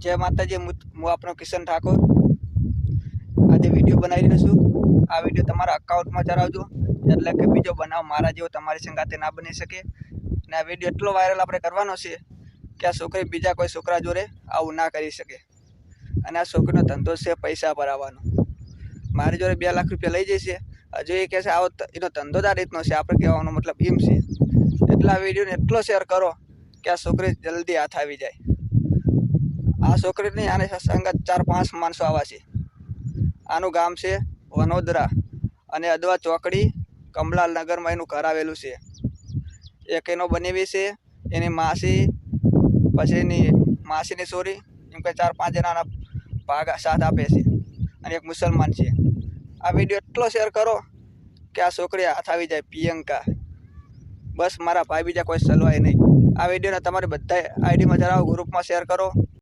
जय माताजी। હું આપણો કિશન ઠાકોર આજે વિડીયો બનાવી રહ્યો છું। આ વિડીયો તમારા અકાઉન્ટમાં ચડાવજો, એટલે કે બીજો બનાવ મારા જેવો તમારી સંગાતે ના બની શકે। અને આ વિડીયો એટલો વાયરલ આપણે કરવાનો છે કે આ છોકરી બીજા કોઈ છોકરા જોડે આવું ના કરી શકે। અને આ છોકરીનો ધંધો છે પૈસા ભરાવાનો। મારી જોડે 2 લાખ રૂપિયા લઈ જશે, હજુ એ કહે છે આવો એનો ધંધો જ આ રીતનો છે। આપણે કહેવાનો મતલબ એમ છે। એટલે આ વિડીયોને એટલો શેર કરો કે આ છોકરી જલ્દી હાથ આવી જાય। આ છોકરીની આને સંગત 4-5 માણસો આવા છે। આનું ગામ છે વનોદરા અને અદવા ચોકડી કમલાલ નગરમાં એનું ઘર આવેલું છે। એક એનો બનેવી છે, એની માસી, પછી એની માસીની છોરી, એમ કે 4-5 જણાના ભાગા સાથ આપે છે અને એક મુસલમાન છે। આ વિડીયો એટલો શેર કરો કે આ છોકરી હાથ આવી જાય પ્રિયંકા। બસ મારા ભાઈ, બીજા કોઈ સલવાય નહીં। આ વિડીયોને તમારે બધા આઈડીમાં જણાવો, ગ્રુપમાં શેર કરો।